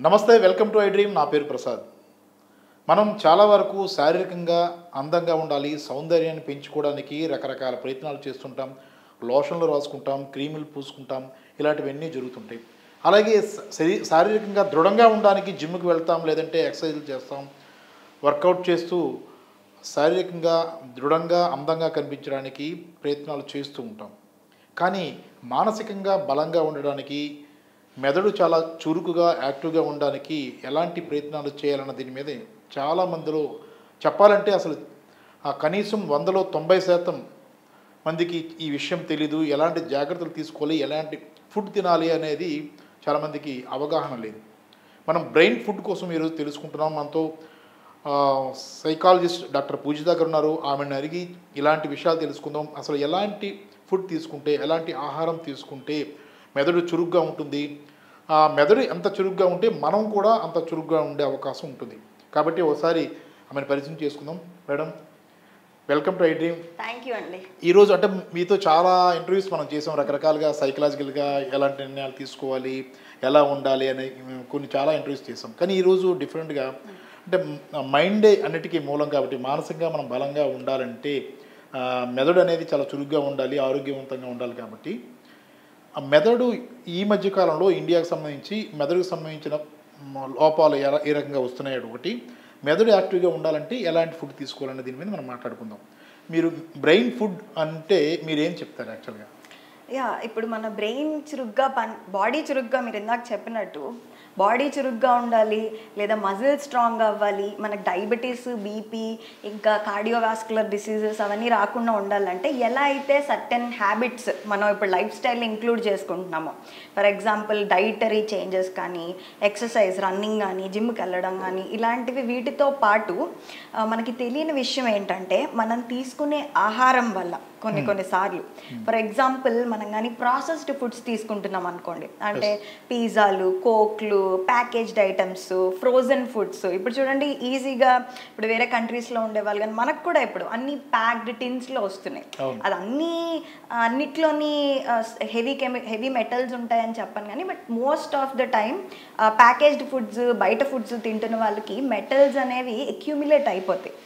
నమస్తే, welcome to I dream. నా పేరు ప్రసాద్. మనం చాలా వరకు శారీరకంగా అందంగా ఉండాలి, సౌందర్యాన్ని పెంచుకోవడానికి రకరకాల ప్రయత్నాలు చేస్తుంటాం. లోషన్లు రాసుకుంటాం, క్రీములు పూసుకుంటాం, ఇలాంటివన్నీ జరుగుతుంటాయి. అలాగే శారీరకంగా దృఢంగా ఉండడానికి జిమ్కి వెళ్తాం, లేదంటే ఎక్సర్సైజులు చేస్తాం. వర్కౌట్ చేస్తూ శారీరకంగా దృఢంగా అందంగా కనిపించడానికి ప్రయత్నాలు చేస్తూ ఉంటాం. కానీ మానసికంగా బలంగా ఉండడానికి, మెదడు చాలా చురుకుగా యాక్టివ్గా ఉండడానికి ఎలాంటి ప్రయత్నాలు చేయాలన్న దీని మీద చాలామందిలో చెప్పాలంటే అసలు కనీసం 100లో 90% మందికి ఈ విషయం తెలీదు. ఎలాంటి జాగ్రత్తలు తీసుకోవాలి, ఎలాంటి ఫుడ్ తినాలి అనేది చాలామందికి అవగాహన లేదు. మనం బ్రెయిన్ ఫుడ్ కోసం ఈరోజు తెలుసుకుంటున్నాం. మనతో సైకాలజిస్ట్ డాక్టర్ పూజిత గారు ఉన్నారు. ఆమెను అడిగి ఇలాంటి విషయాలు తెలుసుకుందాం. అసలు ఎలాంటి ఫుడ్ తీసుకుంటే, ఎలాంటి ఆహారం తీసుకుంటే మెదడు చురుగ్గా ఉంటుంది, ఆ మెదడు ఎంత చురుగ్గా ఉంటే మనం కూడా అంత చురుగ్గా ఉండే అవకాశం ఉంటుంది. కాబట్టి ఒకసారి ఆమెను పరిచయం చేసుకుందాం. Madam, welcome to I dream. Thank you అండి. ఈరోజు అంటే మీతో చాలా ఇంటర్వ్యూస్ మనం చేసాం, రకరకాలుగా సైకలాజికల్గా ఎలాంటి నిర్ణయాలు తీసుకోవాలి, ఎలా ఉండాలి అనే కొన్ని చాలా ఇంటర్వ్యూస్ చేసాం. కానీ ఈరోజు డిఫరెంట్గా అంటే మైండే అన్నిటికీ మూలం కాబట్టి మానసికంగా మనం బలంగా ఉండాలంటే మెదడు అనేది చాలా చురుగ్గా ఉండాలి, ఆరోగ్యవంతంగా ఉండాలి. కాబట్టి ఆ మెదడు ఈ మధ్యకాలంలో ఇండియాకు సంబంధించి మెదడుకు సంబంధించిన లోపాలు ఏ రకంగా వస్తున్నాయి, ఒకటి మెదడు యాక్టివ్గా ఉండాలంటే ఎలాంటి ఫుడ్ తీసుకోవాలనే దీని మీద మనం మాట్లాడుకుందాం. మీరు బ్రెయిన్ ఫుడ్ అంటే మీరేం చెప్తారు యాక్చువల్గా? ఇప్పుడు మన బ్రెయిన్ చురుగ్గా బాడీ చురుగ్గా మీరు ఇందాక చెప్పినట్టు బాడీ చురుగ్గా ఉండాలి, లేదా మజిల్ స్ట్రాంగ్ అవ్వాలి, మనకు డయాబెటీస్, బీపీ, ఇంకా కార్డియోవాస్కులర్ డిసీజెస్ అవన్నీ రాకుండా ఉండాలంటే ఎలా అయితే సర్టెన్ హ్యాబిట్స్ మనం ఇప్పుడు లైఫ్ స్టైల్ ఇంక్లూడ్ చేసుకుంటున్నామో, ఫర్ ఎగ్జాంపుల్ డైటరీ చేంజెస్ కానీ, ఎక్సర్సైజ్, రన్నింగ్ కానీ, జిమ్కి వెళ్ళడం కానీ, ఇలాంటివి వీటితో పాటు మనకి తెలియని విషయం ఏంటంటే మనం తీసుకునే ఆహారం వల్ల కొన్నిసార్లు ఫర్ ఎగ్జాంపుల్ మనం కానీ ప్రాసెస్డ్ ఫుడ్స్ తీసుకుంటున్నాం అనుకోండి, అంటే పిజ్జాలు, కోక్లు, ప్యాకేజ్డ్ ఐటమ్స్, ఫ్రోజన్ ఫుడ్స్. ఇప్పుడు చూడండి, ఈజీగా ఇప్పుడు వేరే కంట్రీస్లో ఉండేవాళ్ళు కానీ మనకు కూడా ఇప్పుడు అన్ని ప్యాక్డ్ టిన్స్లో వస్తున్నాయి. అది అన్నిట్లోని హెవీ మెటల్స్ ఉంటాయని చెప్పను కానీ, but most of the time packaged foods, బయట ఫుడ్స్ తింటున్న వాళ్ళకి మెటల్స్ అనేవి అక్యూములేట్ అయిపోతాయి.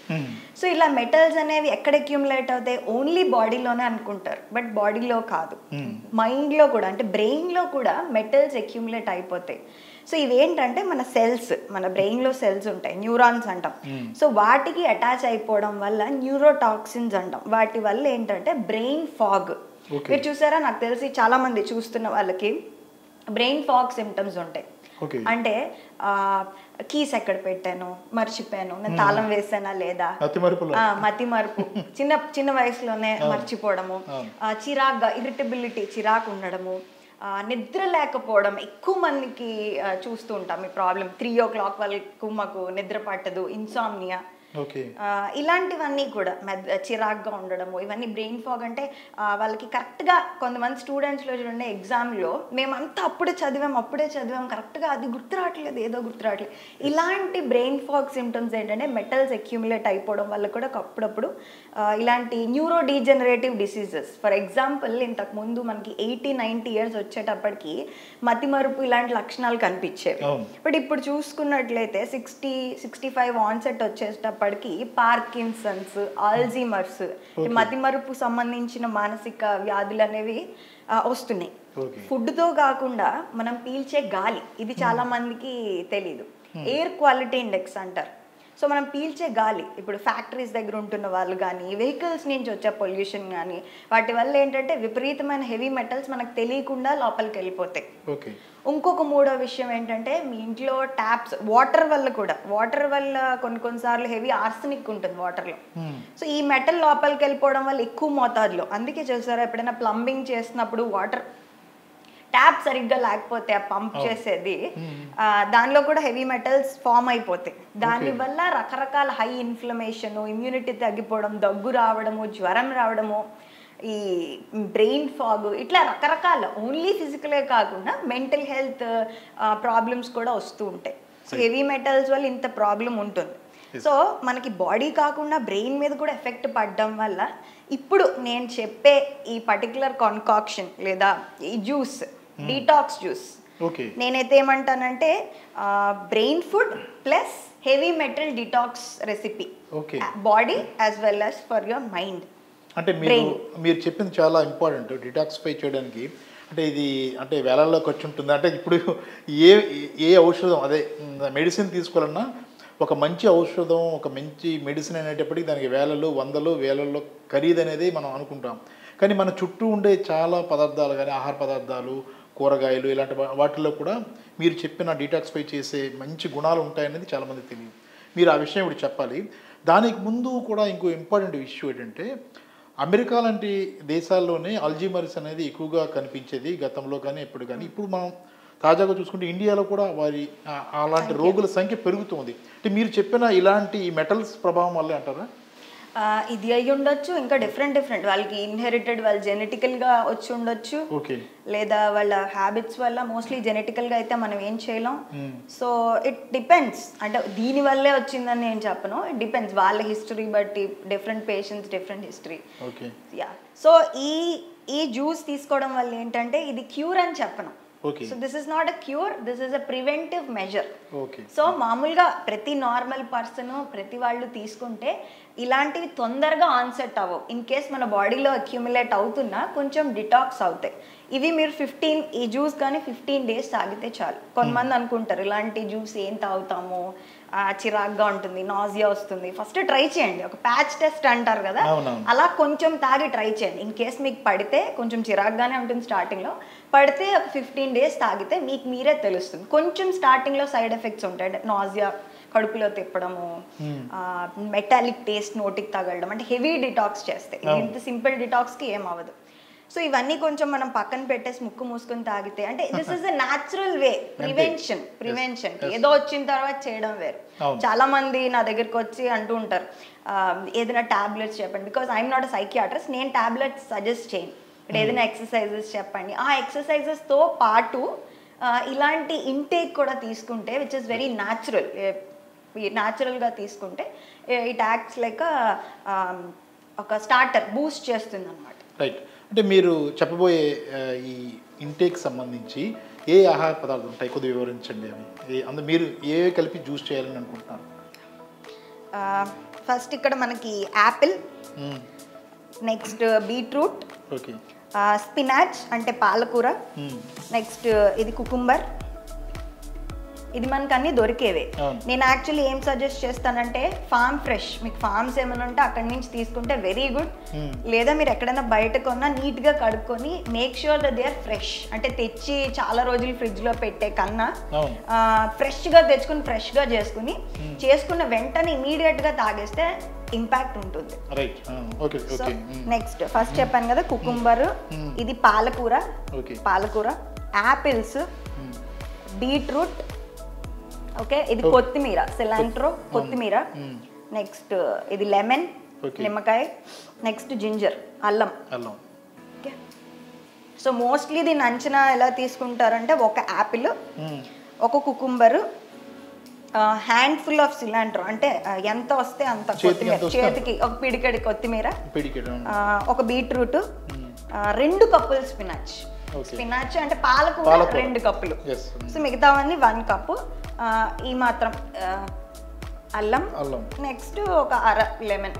సో ఇలా మెటల్స్ అనేవి ఎక్కడ అక్యూములేట్ అవుతాయి? ఓన్లీ బాడీలోనే అనుకుంటారు, బట్ బాడీలో కాదు, మైండ్లో కూడా, అంటే బ్రెయిన్లో కూడా మెటల్స్ అక్యూములేట్ అయిపోతాయి. సో ఇవేంటంటే మన సెల్స్, మన బ్రెయిన్లో సెల్స్ ఉంటాయి, న్యూరాన్స్ అంటాం. సో వాటికి అటాచ్ అయిపోవడం వల్ల న్యూరోటాక్సిన్స్ అంటాం. వాటి వల్ల ఏంటంటే బ్రెయిన్ ఫాగ్. మీరు చూసారా, నాకు తెలిసి చాలా మంది చూస్తున్న వాళ్ళకి బ్రెయిన్ ఫాగ్ సిమ్టమ్స్ ఉంటాయి. అంటే కీస్ ఎక్కడ పెట్టాను, మర్చిపోయాను, నేను తాళం వేసానా లేదా, మతి మరుపు, చిన్న వయసులోనే మర్చిపోవడము, చిరాగ్గా ఇరిటబిలిటీ, చిరాకు ఉండడము, నిద్ర లేకపోవడం. ఎక్కువ మందికి చూస్తూ ఉంటాం ఈ ప్రాబ్లం. 3 o'clock వరకు మాకు నిద్ర పట్టదు, ఇన్సామ్నియా, ఇలాంటివన్నీ కూడా చిరాగ్గా ఉండడము, ఇవన్నీ బ్రెయిన్ ఫాగ్. అంటే వాళ్ళకి కరెక్ట్గా కొంతమంది స్టూడెంట్స్లో చూడండి, ఎగ్జామ్లో మేమంతా అప్పుడే చదివాం కరెక్ట్గా అది గుర్తురావట్లేదు, ఏదో గుర్తురావట్లేదు. ఇలాంటి బ్రెయిన్ ఫాగ్ సిమ్టమ్స్ ఏంటంటే మెటల్స్ అక్యూములేట్ అయిపోవడం వల్ల కూడా అప్పుడప్పుడు ఇలాంటి neuro degenerative diseases. For example ఇంతకుముందు మనకి 80-90 years వచ్చేటప్పటికి మతిమరుపు ఇలాంటి లక్షణాలు కనిపించేవి. బట్ ఇప్పుడు చూసుకున్నట్లయితే 60-65 ఆన్సెట్ వచ్చేటప్పటికి పార్కిన్సన్స్, ఆల్జీమర్స్, మతిమరుపు సంబంధించిన మానసిక వ్యాధులు అనేవి వస్తున్నాయి. ఫుడ్తో కాకుండా మనం పీల్చే గాలి, ఇది చాలా మందికి తెలీదు, ఎయిర్ క్వాలిటీ ఇండెక్స్ అంటారు. సో మనం పీల్చే గాలి, ఇప్పుడు ఫ్యాక్టరీస్ దగ్గర ఉంటున్న వాళ్ళు కానీ, వెహికల్స్ నుంచి వచ్చే పొల్యూషన్ కానీ, వాటి వల్ల ఏంటంటే విపరీతమైన హెవీ మెటల్స్ మనకు తెలియకుండా లోపలికి వెళ్ళిపోతాయి. ఇంకొక మూడో విషయం ఏంటంటే, మీ ఇంట్లో ట్యాప్స్, వాటర్ వల్ల కొన్నిసార్లు హెవీ ఆర్సెనిక్ ఉంటుంది వాటర్లో. సో ఈ మెటల్ లోపలికి వెళ్ళిపోవడం వల్ల ఎక్కువ మోతాదులో, అందుకే చూసారా ఎప్పుడైనా ప్లంబింగ్ చేసినప్పుడు వాటర్ ట్యాప్ సరిగ్గా లేకపోతే ఆ పంప్ చేసేది, దానిలో కూడా హెవీ మెటల్స్ ఫామ్ అయిపోతాయి. దానివల్ల రకరకాల హై ఇన్ఫ్లమేషన్, ఇమ్యూనిటీ తగ్గిపోవడం, దగ్గు రావడము, జ్వరం రావడము, ఈ బ్రెయిన్ ఫాగ్, ఇట్లా రకరకాల ఓన్లీ ఫిజికలే కాకుండా మెంటల్ హెల్త్ ప్రాబ్లమ్స్ కూడా వస్తూ ఉంటాయి. సో హెవీ మెటల్స్ వల్ల ఇంత ప్రాబ్లం ఉంటుంది. సో మనకి బాడీ కాకుండా బ్రెయిన్ మీద కూడా ఎఫెక్ట్ పడడం వల్ల ఇప్పుడు నేను చెప్పే ఈ పర్టికులర్ కాన్కాక్షన్ లేదా ఈ జ్యూస్, డీటాక్స్ జ్యూస్, ఓకే. నేనైతే ఏమంటానంటే brain food plus heavy metal detox recipe, okay. Body as well as for your mind. అంటే మీరు చెప్పింది చాలా ఇంపార్టెంట్. డిటాక్సిఫై చేయడానికి అంటే ఇది అంటే వేలల్లో ఖర్చు ఉంటుంది. అంటే ఇప్పుడు ఏ ఔషధం అదే మెడిసిన్ తీసుకోవాలన్నా ఒక మంచి ఔషధం, ఒక మంచి మెడిసిన్ అనేటప్పటికి దానికి వేలలు, వందలు, వేలల్లో ఖరీదు అనేది మనం అనుకుంటాం. కానీ మన చుట్టూ ఉండే చాలా పదార్థాలు కానీ ఆహార పదార్థాలు, కూరగాయలు ఇలాంటి వాటిల్లో కూడా మీరు చెప్పిన డిటాక్సిఫై చేసే మంచి గుణాలు ఉంటాయనేది చాలామంది తెలియదు. మీరు ఆ విషయం ఇప్పుడు చెప్పాలి. దానికి ముందు కూడా ఇంకో ఇంపార్టెంట్ ఇష్యూ ఏంటంటే అమెరికా లాంటి దేశాల్లోనే అల్జీమర్స్ అనేది ఎక్కువగా కనిపించేది గతంలో కానీ ఎప్పుడు కానీ. ఇప్పుడు మనం తాజాగా చూసుకుంటే ఇండియాలో కూడా వారి అలాంటి రోగుల సంఖ్య పెరుగుతుంది. అంటే మీరు చెప్పిన ఇలాంటి మెటల్స్ ప్రభావం వల్లే అంటారా? ఇది అయ్యి ఉండొచ్చు, ఇంకా డిఫరెంట్ వాళ్ళకి ఇన్హెరిటెడ్, వాళ్ళు జెనెటికల్గా వచ్చి ఉండొచ్చు, ఓకే, లేదా వాళ్ళ హ్యాబిట్స్ వల్ల. మోస్ట్లీ జెనెటికల్గా అయితే మనం ఏం చేయలేం. So it depends. అంటే దీని వల్లే వచ్చిందని నేను చెప్పను, ఇట్ డిపెండ్స్ వాళ్ళ హిస్టరీ బట్టి. Different patients different history. Okay, yeah. So ఈ జ్యూస్ తీసుకోవడం వల్ల ఏంటంటే ఇది క్యూర్ అని చెప్పను. Okay. So this is not a cure, this is a preventive measure. Okay. So మామూలుగా ప్రతి నార్మల్ పర్సన్, ప్రతి వాళ్ళు తీసుకుంటే ఇలాంటివి తొందరగా ఆన్సెట్ అవ్వవు. ఇన్ కేస్ మన బాడీలో అక్యూములేట్ అవుతున్నా కొంచెం డిటాక్స్ అవుతాయి. ఇవి మీరు ఈ జ్యూస్ కానీ 15 days తాగితే చాలు. కొంతమంది అనుకుంటారు ఇలాంటి జ్యూస్ ఏం తాగుతాము, చిరాగ్గా ఉంటుంది, నాజియా వస్తుంది. ఫస్ట్ ట్రై చేయండి, ఒక ప్యాచ్ టెస్ట్ అంటారు కదా, అలా కొంచెం తాగి ట్రై చేయండి. ఇన్ కేస్ మీకు పడితే కొంచెం చిరాగ్గానే ఉంటుంది స్టార్టింగ్లో, పడితే ఒక 15 days తాగితే మీకు మీరే తెలుస్తుంది. కొంచెం స్టార్టింగ్లో సైడ్ ఎఫెక్ట్స్ ఉంటాయి, నాజియా, కడుపులో తిప్పడము, మెటాలిక్ టేస్ట్ నోటికి తగలడం, అంటే హెవీ డిటాక్స్ చేస్తాయి. ఇంత సింపుల్ డిటాక్స్కి ఏం అవ్వదు. సో ఇవన్నీ కొంచెం మనం పక్కన పెట్టేసి ముక్కు మూసుకొని తాగితే, అంటే this is a natural way. Prevention ఏదో వచ్చిన తర్వాత చేయడం వేరు. చాలా మంది నా దగ్గరికి వచ్చి అంటూ ఉంటారు ఏదైనా టాబ్లెట్స్ చెప్పండి, because I'm not a psychiatrist. నేను టాబ్లెట్స్ సజెస్ట్ చేయను. ఇప్పుడు ఏదైనా ఎక్సర్సైజెస్ చెప్పండి, ఆ ఎక్సర్సైజెస్తో పాటు ఇలాంటి ఇంటేక్ కూడా తీసుకుంటే, విచ్ ఇస్ వెరీ న్యాచురల్గా తీసుకుంటే ఇట్ యాక్ట్స్ లైక్ ఒక స్టార్టర్, బూస్ట్ చేస్తుంది అనమాట. రైట్. అంటే మీరు చెప్పబోయే ఈ ఇంటేక్ సంబంధించి ఏ ఆహార పదార్థాలు ఉంటాయి కొద్దిగా వివరించండి. అవి మీరు ఏ కలిపి జ్యూస్ చేయాలని అనుకుంటున్నారు? ఫస్ట్ ఇక్కడ మనకి Apple, next beetroot, okay, spinach అంటే పాలకూర, నెక్స్ట్ ఇది కుకుంబర్. ఇది మనకు అన్ని దొరికేవే. నేను యాక్చువల్లీ ఏం సజెస్ట్ చేస్తానంటే ఫార్మ్ ఫ్రెష్, మీకు ఫార్మ్స్ ఏమైనా ఉంటే అక్కడి నుంచి తీసుకుంటే వెరీ గుడ్. లేదా మీరు ఎక్కడైనా బయట కొన్నా నీట్గా కడుక్కొని make sure that they are fresh. అంటే తెచ్చి చాలా రోజులు ఫ్రిడ్జ్లో పెట్టే కన్నా ఫ్రెష్గా తెచ్చుకుని ఫ్రెష్గా చేసుకున్న వెంటనే ఇమీడియట్గా తాగేస్తే ఇంపాక్ట్ ఉంటుంది. నెక్స్ట్ ఫస్ట్ చెప్పాను కదా కుకుంబర్, ఇది పాలకూర, యాపిల్స్, బీట్రూట్, ఓకే, ఇది కొత్తిమీర, సిలాంట్రో కొత్తిమీర, నెక్స్ట్ ఇది లెమన్, నిమ్మకాయ, నెక్స్ట్ జింజర్, అల్లం. ఓకే. సో మోస్ట్లీ దీన్ని అంచనా ఎలా తీసుకుంటారంటే ఒక యాపిల్, ఒక కుకుంబరు, హ్యాండ్ఫుల్ ఆఫ్ సిలాంట్రో, అంటే ఎంత వస్తే అంత కొత్తిమీర, చేతికి ఒక పిడికెడి కొత్తిమీర, ఒక బీట్రూట్, 2 కప్పులు స్పినాచ్ అంటే పాలకూర 2 కప్పులు. సో మిగతావన్నీ 1 కప్పు. ఈ మాత్రం అల్లం, నెక్స్ట్ ఒక లెమన్,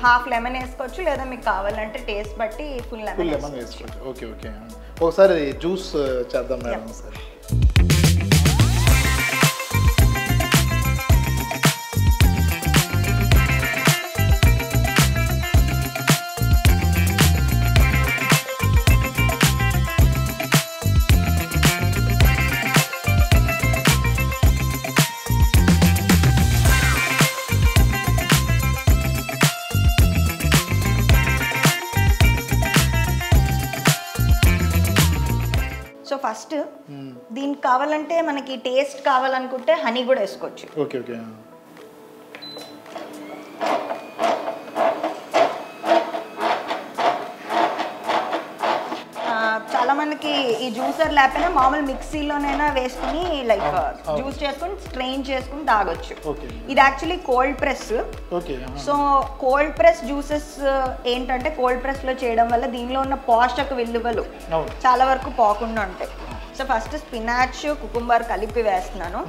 హాఫ్ లెమన్ వేసుకోవచ్చు, లేదా మీకు కావాలంటే టేస్ట్ బట్టి ఫుల్ లెమన్ వేసుకోవచ్చు. Okay, okay. ఒకసారి జ్యూస్ చేద్దాం మేడం. సార్ ఫస్ట్ దీనికి కావాలంటే మనకి టేస్ట్ కావాలనుకుంటే హనీ కూడా వేసుకోవచ్చు. Okay, okay. చాలా మనకి ఈ జ్యూసర్ లేకపోయినా మామూలు మిక్సీలోనైనా వేసుకుని లైక్ జ్యూస్ చేసుకుని స్ట్రెయిన్ చేసుకుని తాగొచ్చు. ఇది actually cold press. So cold press juices ఏంటంటే కోల్డ్ ప్రెస్ లో చేయడం వల్ల దీనిలో ఉన్న పోషక విలువలు చాలా వరకు పోకుండా ఉంటాయి. సో ఫస్ట్ స్పినాచ్ కుకుంబర్ కలిపి వేస్తున్నాను.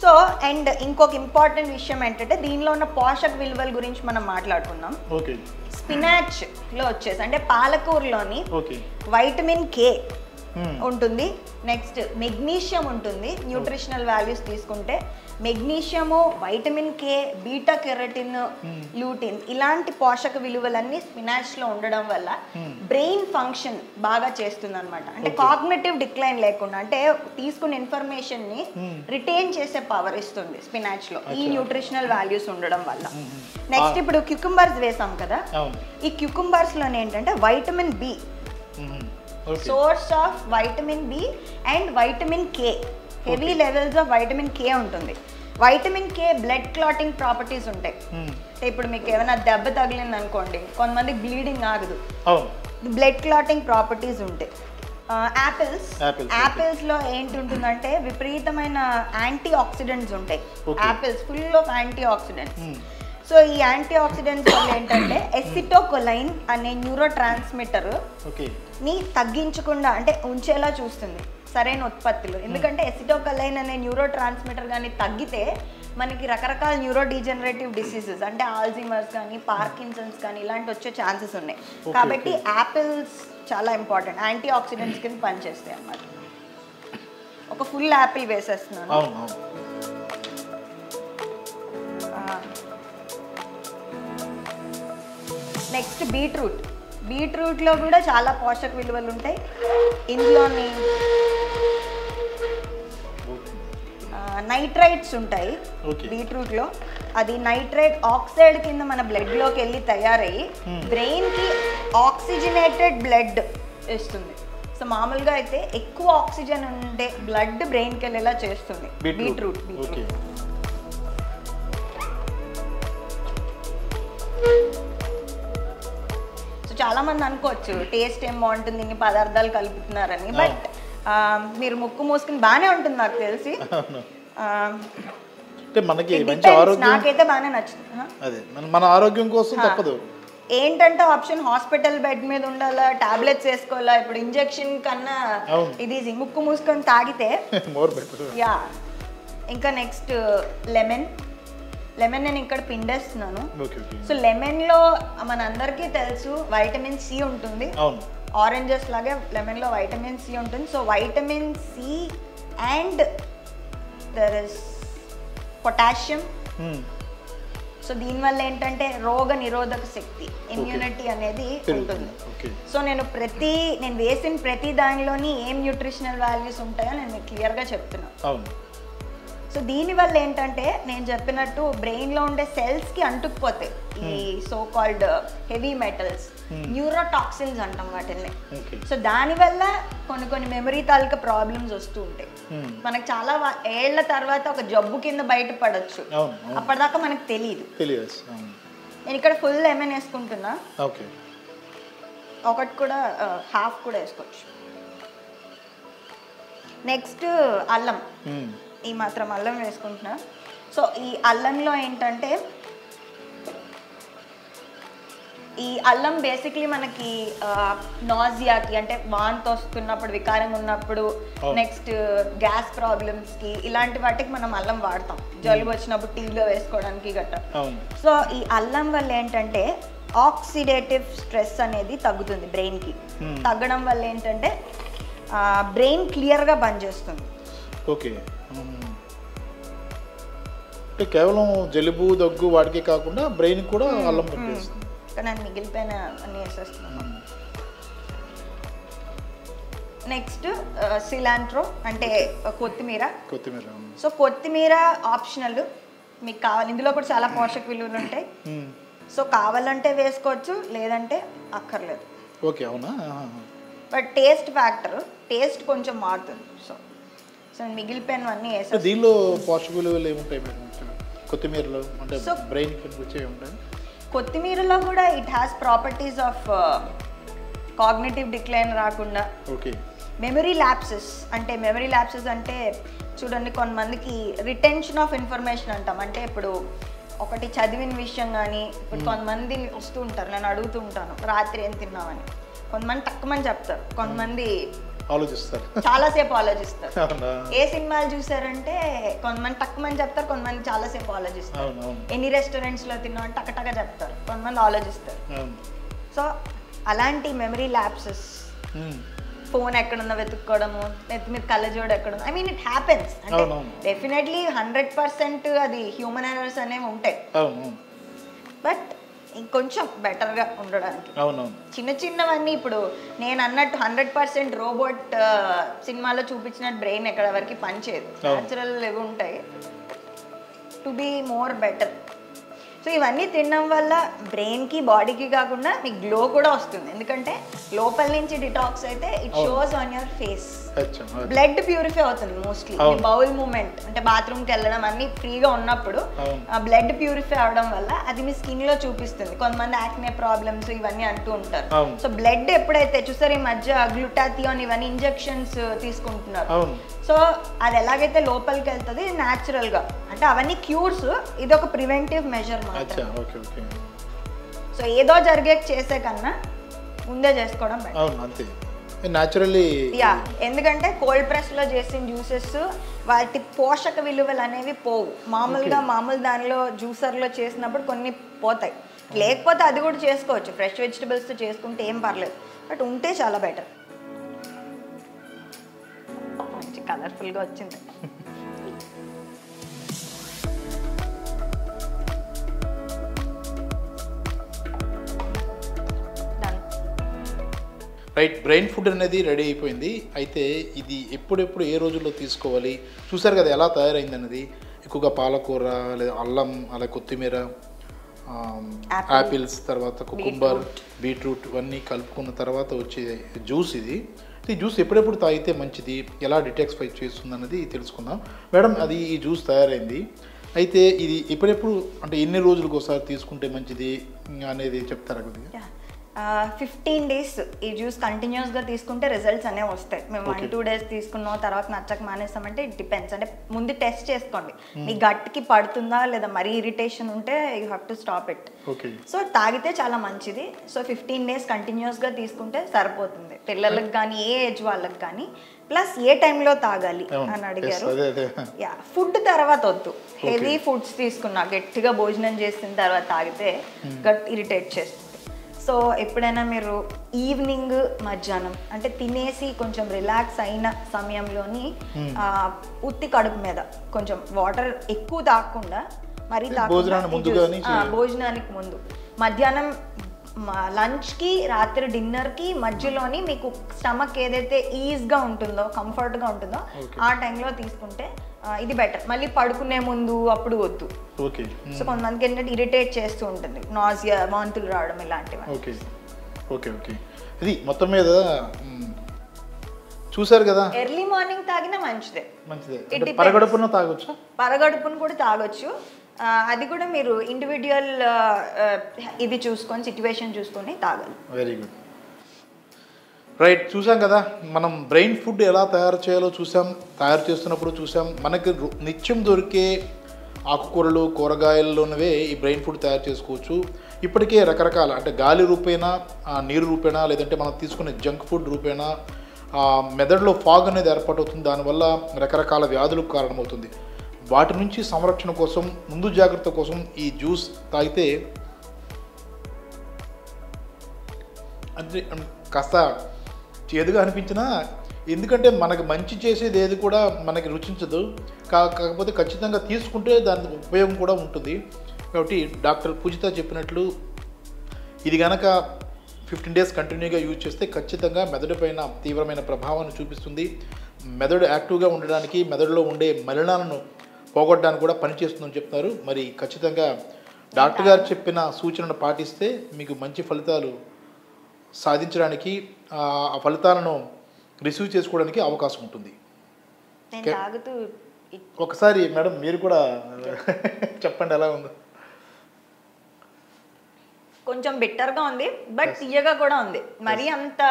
సో అండ్ ఇంకొక ఇంపార్టెంట్ విషయం ఏంటంటే దీనిలో ఉన్న పోషక విలువల గురించి మనం మాట్లాడుకుందాం. ఓకే. స్పినాచ్లో వచ్చేసి అంటే పాలకూరలోని వైటమిన్ కే ఉంటుంది, నెక్స్ట్ మెగ్నీషియం ఉంటుంది. న్యూట్రిషనల్ వాల్యూస్ తీసుకుంటే magnesium, vitamin K, beta carotene, lutein ఇలాంటి పోషక విలువలన్నీ స్పినాచ్లో ఉండడం వల్ల బ్రెయిన్ ఫంక్షన్ బాగా చేస్తుంది అనమాట. అంటే కాగ్నిటివ్ డిక్లైన్ లేకుండా అంటే తీసుకున్న ఇన్ఫర్మేషన్ని రిటైన్ చేసే పవర్ ఇస్తుంది స్పినాచ్లో ఈ న్యూట్రిషనల్ వాల్యూస్ ఉండడం వల్ల. నెక్స్ట్ ఇప్పుడు క్యూకుంబర్స్ వేసాం కదా, ఈ క్యూకుంబర్స్లోనే ఏంటంటే vitamin B, source of vitamin B and vitamin K, heavy levels of vitamin K ఉంటుంది. Vitamin K blood clotting properties ఉంటాయి. ఇప్పుడు మీకు ఏమైనా దెబ్బ తగిలింది అనుకోండి, కొంతమందికి బ్లీడింగ్ ఆగదు, బ్లడ్ క్లాటింగ్ ప్రాపర్టీస్ ఉంటాయి. యాపిల్స్లో ఏంటి ఉంటుందంటే విపరీతమైన యాంటీ ఆక్సిడెంట్స్ ఉంటాయి. Apples full of antioxidants. So ఈ యాంటీ ఆక్సిడెంట్స్ వల్ల ఏంటంటే ఎసిటోకొలైన్ అనే న్యూరో ట్రాన్స్మిటర్ ని తగ్గించకుండా అంటే ఉంచేలా చూస్తుంది సరైన ఉత్పత్తులు. ఎందుకంటే ఎసిటోకొలైన్ అనే న్యూరో ట్రాన్స్మిటర్ కానీ తగ్గితే మనకి రకరకాల న్యూరో డీజనరేటివ్ డిసీజెస్ అంటే ఆల్జీమర్స్ కానీ పార్కిన్సన్స్ కానీ ఇలాంటి వచ్చే ఛాన్సెస్ ఉన్నాయి. కాబట్టి యాపిల్స్ చాలా ఇంపార్టెంట్, యాంటీ ఆక్సిడెంట్స్ కింద పనిచేస్తాయి అన్నమాట. ఒక ఫుల్ యాపిల్ వేసేస్తున్నాను. నెక్స్ట్ బీట్రూట్లో కూడా చాలా పోషక విలువలు ఉంటాయి. ఇందులోని నైట్రైట్స్ ఉంటాయి బీట్రూట్లో. అది నైట్రైట్ ఆక్సైడ్ కింద మన బ్లడ్లోకి వెళ్ళి తయారయ్యి బ్రెయిన్కి ఆక్సిజనేటెడ్ బ్లడ్ ఇస్తుంది. సో మామూలుగా అయితే ఎక్కువ ఆక్సిజన్ ఉండే బ్లడ్ బ్రెయిన్కి వెళ్ళేలా చేస్తుంది బీట్రూట్. చాలా మంది అనుకోవచ్చు టేస్ట్ ఏం బాగుంటుంది ఇన్ని పదార్థాలు కలుపుతున్నారని, బట్ మీరు ముక్కు మూసుకుని బాగానే ఉంటుంది నాకు తెలిసి. నాకైతే బాగానే నచ్చుతుంది. మన ఆరోగ్యం కోసం తప్పదు. ఏంటంటే ఆప్షన్ హాస్పిటల్ బెడ్ మీద ఉండాలా, టాబ్లెట్స్ వేసుకోవాలా, ఇప్పుడు ఇంజెక్షన్ కన్నా ఇది ముక్కు మూసుకొని తాగితే యా. ఇంకా నెక్స్ట్ లెమన్ నేను ఇక్కడ పిండేస్తున్నాను. సో లెమన్లో మనందరికీ తెలుసు వైటమిన్ సి ఉంటుంది, ఆరెంజెస్ లాగే లెమన్లో వైటమిన్ సి ఉంటుంది. So vitamin C and there is potassium. So దీనివల్ల ఏంటంటే రోగ నిరోధక శక్తి, ఇమ్యూనిటీ అనేది ఉంటుంది. సో నేను వేసిన ప్రతి దానిలోని ఏం న్యూట్రిషనల్ వాల్యూస్ ఉంటాయో నేను మీకు క్లియర్గా చెప్తున్నాను. సో దీనివల్ల ఏంటంటే నేను చెప్పినట్టు బ్రెయిన్లో ఉండే సెల్స్కి అంటుకుపోతాయి ఈ so called heavy metals, neurotoxins అంటాం వాటిని. సో దానివల్ల కొన్ని మెమరీ తాలూకా ప్రాబ్లమ్స్ వస్తూ ఉంటాయి. మనకు చాలా ఏళ్ల తర్వాత ఒక జబ్బు కింద బయటపడచ్చు, అప్పటిదాకా మనకు తెలియదు. నేను ఇక్కడ ఫుల్ లెమన్ వేసుకుంటున్నా, ఒకటి కూడా హాఫ్ కూడా వేసుకోవచ్చు. నెక్స్ట్ అల్లం, ఈ మాత్రం అల్లం వేసుకుంటున్నా. సో ఈ అల్లంలో ఏంటంటే ఈ అల్లం బేసిక్లీ మనకి నాజియాకి అంటే వాంతి వస్తున్నప్పుడు, వికారంగా ఉన్నప్పుడు, నెక్స్ట్ గ్యాస్ ప్రాబ్లమ్స్కి ఇలాంటి వాటికి మనం అల్లం వాడతాం. జలుబు వచ్చినప్పుడు టీలో వేసుకోవడానికి గట్రా. సో ఈ అల్లం వల్ల ఏంటంటే ఆక్సిడేటివ్ స్ట్రెస్ అనేది తగ్గుతుంది బ్రెయిన్కి. తగ్గడం వల్ల ఏంటంటే బ్రెయిన్ క్లియర్గా పనిచేస్తుంది. ఓకే, అంటే కేవలం జలుబు దగ్గు వాటికి కాకుండా బ్రెయిన్ కూడా అల్లం పనిచేస్తుంది. నేను మిగిలిపోయిన అన్నీ వేసేస్తున్నాను. నెక్స్ట్ సిలాంట్రో అంటే కొత్తిమీర. సో కొత్తిమీర ఆప్షనల్, మీకు కావాలి. ఇందులో కూడా చాలా పోషక విలువలు ఉంటాయి. సో కావాలంటే వేసుకోవచ్చు, లేదంటే అక్కర్లేదు. ఓకే, అవునా? బట్ టేస్ట్ ఫ్యాక్టర్, టేస్ట్ కొంచెం మారుతుంది. సో మిగిలిపోయినవన్నీ వేసేస్తాను. దీనిలో పోషక విలువలు ఏముంటాయి మేడం కొత్తిమీరలో? అంటే బ్రెయిన్ వచ్చే ఉంటాయి. కొత్తిమీరలో కూడా it has properties of cognitive decline రాకుండా. ఓకే. మెమరీ ల్యాప్సెస్ అంటే చూడండి, కొంతమందికి రిటెన్షన్ ఆఫ్ ఇన్ఫర్మేషన్ అంటాం. అంటే ఇప్పుడు ఒకటి చదివిన విషయం కానీ, ఇప్పుడు కొంతమంది వస్తూ ఉంటారు, నేను అడుగుతూ ఉంటాను రాత్రి ఏం తిన్నామని, కొంతమంది తక్కువని చెప్తారు, కొంతమంది ఆలోచిస్తారు. చాలాసేపు ఆలోచిస్తారు. అవునా? ఏ సినిమాలు చూసారంటే కొంతమంది తక్కువ మంది చెప్తారు, కొంతమంది చాలాసేపు ఆలోచిస్తారు. అవునవును. ఎన్ని రెస్టారెంట్స్లో తిన్నాం టకటక చెప్తారు, కొంతమంది ఆలోచిస్తారు. అవును. సో అలాంటి మెమరీ ల్యాప్సెస్, ఫోన్ ఎక్కడున్నా వెతుక్కోవడము, నెత్తి మీద కళ్ళజోడు ఎక్కడున్నా, ఐ మీన్ ఇట్ హ్యాపెన్స్. అంటే డెఫినెట్లీ 100% అది హ్యూమన్ ఎర్రర్స్ అనేవి ఉంటాయి. బట్ ఇంకొంచెం బెటర్గా ఉండడానికి చిన్న చిన్నవన్నీ, ఇప్పుడు నేను అన్నట్టు 100% రోబోట్ సినిమాలో చూపించినట్టు బ్రెయిన్ ఎక్కడ వరకు పనిచేయదు. న్యాచురల్ ఇవి ఉంటాయి to be more better. So ఇవన్నీ తినడం వల్ల బ్రెయిన్కి బాడీకి కాకుండా మీకు గ్లో కూడా వస్తుంది. ఎందుకంటే లోపల నుంచి డిటాక్స్ అయితే it shows on your face. Blood purify అవుతుంది మోస్ట్లీ. బౌల్ మూమెంట్ అంటే బాత్రూమ్కి వెళ్ళడం అన్ని ఫ్రీగా ఉన్నప్పుడు బ్లడ్ ప్యూరిఫై అవడం వల్ల అది మీ స్కిన్ లో చూపిస్తుంది. కొంతమంది యాక్నే ప్రాబ్లమ్స్ ఇవన్నీ అంటూ ఉంటారు. సో బ్లడ్ ఎప్పుడైతే చూసారు ఈ మధ్య గ్లూటాథియోన్ ఇవన్నీ ఇంజెక్షన్స్ తీసుకుంటున్నారు. సో అది ఎలాగైతే లోపలికి వెళ్తుంది న్యాచురల్ గా, అంటే అవన్నీ క్యూర్స్, ఇది ఒక ప్రివెంటివ్ మెజర్ మాత్రం. సో ఏదో జరిగే చేసే కన్నా ముందే చేసుకోవడం న్యాచురల్లీ. యా, ఎందుకంటే కోల్డ్ ప్రెస్ లో చేసిన జ్యూసెస్ వాటి పోషక విలువలు అనేవి పోవు. మామూలు దానిలో జ్యూసర్ లో చేసినప్పుడు కొన్ని పోతాయి. లేకపోతే అది కూడా చేసుకోవచ్చు, ఫ్రెష్ వెజిటబుల్స్ తో చేసుకుంటే ఏం పర్లేదు. బట్ ఉంటే చాలా బెటర్. మంచి కలర్ఫుల్ గా వచ్చింది. రైట్, బ్రెయిన్ ఫుడ్ అనేది రెడీ అయిపోయింది. అయితే ఇది ఎప్పుడెప్పుడు ఏ రోజుల్లో తీసుకోవాలి, చూసారు కదా ఎలా తయారైంది అన్నది. ఎక్కువగా పాలకూర, లేదా అల్లం, అలా కొత్తిమీర, యాపిల్స్, తర్వాత కుకుంబర్, బీట్రూట్ ఇవన్నీ కలుపుకున్న తర్వాత వచ్చే జ్యూస్ ఇది. ఈ జ్యూస్ ఎప్పుడెప్పుడు తాగితే మంచిది, ఎలా డిటాక్సిఫై చేస్తుంది అన్నది తెలుసుకుందాం. మేడం, అది ఈ జ్యూస్ తయారైంది. అయితే ఇది ఎప్పుడెప్పుడు, అంటే ఎన్ని రోజులకు ఒకసారి తీసుకుంటే మంచిది అనేది చెప్తారా కొద్దిగా? 15 days ఈ జ్యూస్ కంటిన్యూస్గా తీసుకుంటే రిజల్ట్స్ అనేవి వస్తాయి. మేము 1-2 days తీసుకున్నాం, తర్వాత నచ్చక మానేస్తామంటే ఇట్ డిపెండ్స్. అంటే ముందు టెస్ట్ చేసుకోండి, మీ గట్కి పడుతుందా లేదా, మరీ ఇరిటేషన్ ఉంటే you have to stop it. So తాగితే చాలా మంచిది. సో 15 days కంటిన్యూస్గా తీసుకుంటే సరిపోతుంది. పిల్లలకు కానీ ఏ ఏజ్ వాళ్ళకి కానీ. ప్లస్ ఏ టైంలో తాగాలి అని అడిగారు. యా, ఫుడ్ తర్వాత వద్దు. హెవీ ఫుడ్స్ తీసుకున్నా, గట్టిగా భోజనం చేసిన తర్వాత తాగితే గట్ ఇరిటేట్ చేస్తుంది. సో ఎప్పుడైనా మీరు ఈవినింగ్, మధ్యాహ్నం అంటే తినేసి కొంచెం రిలాక్స్ అయిన సమయంలోని ఉత్తి కడుపు మీద కొంచెం వాటర్ ఎక్కువ తాగకుండా, మరీ భోజనానికి ముందు, మధ్యాహ్నం లంచ్కి, రాత్రి డిన్నర్కి మధ్యలోని మీకు స్టమక్ ఏదైతే ఈజ్గా ఉంటుందో, కంఫర్ట్గా ఉంటుందో ఆ టైంలో తీసుకుంటే ఇది బెటర్. మళ్ళీ పడుకునే ముందు అప్పుడు వద్దు. సో కొంతమందికి ఏంటంటే ఇరిటేట్ చేస్తూ ఉంటుంది, నాజియా, వాంతులు రావడం ఇలాంటివి. ఇది మొత్తం మీద చూసారు కదా, ఎర్లీ మార్నింగ్ తాగినా మంచిదే. పరగడుపును కూడా తాగొచ్చు. అది కూడా మీరు ఇండివిజువల్ ఇది చూసుకొని, సిచ్యువేషన్ చూసుకొని తాగాలి. Very good. రైట్, చూసాం కదా మనం బ్రెయిన్ ఫుడ్ ఎలా తయారు చేయాలో చూసాం, తయారు చేస్తున్నప్పుడు చూసాం. మనకి నిత్యం దొరికే ఆకుకూరలు, కూరగాయల్లోనవే ఈ బ్రెయిన్ ఫుడ్ తయారు చేసుకోవచ్చు. ఇప్పటికే రకరకాల, అంటే గాలి రూపేణా, నీరు రూపేణా, లేదంటే మనం తీసుకునే జంక్ ఫుడ్ రూపేణా మెదడులో ఫాగ్ అనేది ఏర్పాటవుతుంది. దానివల్ల రకరకాల వ్యాధులకు కారణమవుతుంది. వాటి నుంచి సంరక్షణ కోసం, ముందు జాగ్రత్త కోసం ఈ జ్యూస్ తాగితే అంటే కాస్త చేదుగా అనిపించినా, ఎందుకంటే మనకు మంచి చేసేది ఏది కూడా మనకి రుచించదు. కాకపోతే ఖచ్చితంగా తీసుకుంటే దాని ఉపయోగం కూడా ఉంటుంది. కాబట్టి డాక్టర్ పూజిత చెప్పినట్లు ఇది కనుక 15 days కంటిన్యూగా యూజ్ చేస్తే ఖచ్చితంగా మెదడు పైన తీవ్రమైన ప్రభావాన్ని చూపిస్తుంది. మెదడు యాక్టివ్గా ఉండడానికి, మెదడులో ఉండే మలినాలను పోగొట్టడానికి కూడా పనిచేస్తుందని చెప్తున్నారు. మరి ఖచ్చితంగా డాక్టర్ గారు చెప్పిన సూచనను పాటిస్తే మీకు మంచి ఫలితాలు సాధించడానికి, ఆ ఫలితాలను రిసీవ్ చేసుకోవడానికి అవకాశం ఉంటుంది. ఒకసారి మేడం మీరు కూడా చెప్పండి ఎలా ఉందో. కొంచెం బెటర్గా ఉంది, బట్ తీయగా కూడా ఉంది. మరి అంత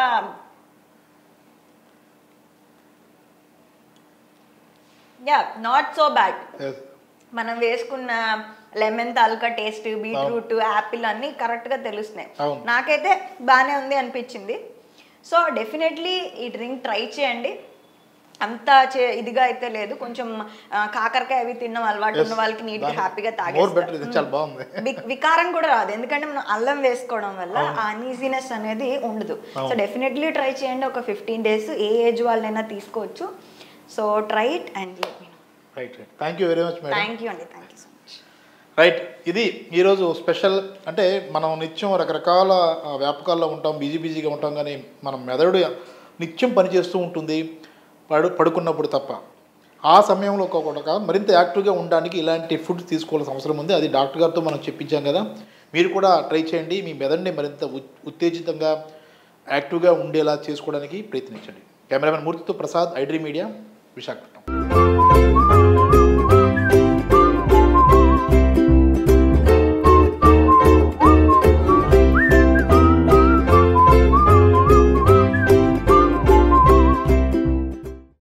నాట్ సో బ్యాడ్. మనం వేసుకున్న లెమన్ తాలూకా టేస్ట్, బీట్రూట్, యాపిల్ అన్నీ కరెక్ట్గా తెలుస్తున్నాయి. నాకైతే బాగానే ఉంది అనిపించింది. సో డెఫినెట్లీ ఈ డ్రింక్ ట్రై చేయండి. అంత ఇదిగా అయితే లేదు, కొంచెం కాకరకాయ అవి తిన్న అలవాటు ఉన్న వాళ్ళకి నీట్గా హ్యాపీగా తాగేస్తారు. వికారం కూడా రాదు, ఎందుకంటే మనం అల్లం వేసుకోవడం వల్ల ఆ అన్ఈజీనెస్ అనేది ఉండదు. సో డెఫినెట్లీ ట్రై చేయండి. ఒక 15 days ఏ ఏజ్ వాళ్ళైనా తీసుకోవచ్చు. So try it and let me know. Right. Thank you very much madam. Thank you అండి. Thank you so much. Right. ఇది ఈరోజు స్పెషల్. అంటే మనం నిత్యం రకరకాల వ్యాపకాల్లో ఉంటాం, బిజీగా ఉంటాం, కానీ మన మెదడు నిత్యం పనిచేస్తూ ఉంటుంది పడుకున్నప్పుడు తప్ప. ఆ సమయంలో ఒక మరింత యాక్టివ్గా ఉండడానికి ఇలాంటి ఫుడ్ తీసుకోవాల్సిన అవసరం ఉంది. అది డాక్టర్ గారితో మనం చెప్పించాం కదా, మీరు కూడా ట్రై చేయండి. మీ మెదడుని మరింత ఉత్తేజితంగా యాక్టివ్గా ఉండేలా చేసుకోవడానికి ప్రయత్నించండి. కెమెరామెన్ మూర్తితో ప్రసాద్, ఐడ్రీ మీడియా, విశాఖపట్నం.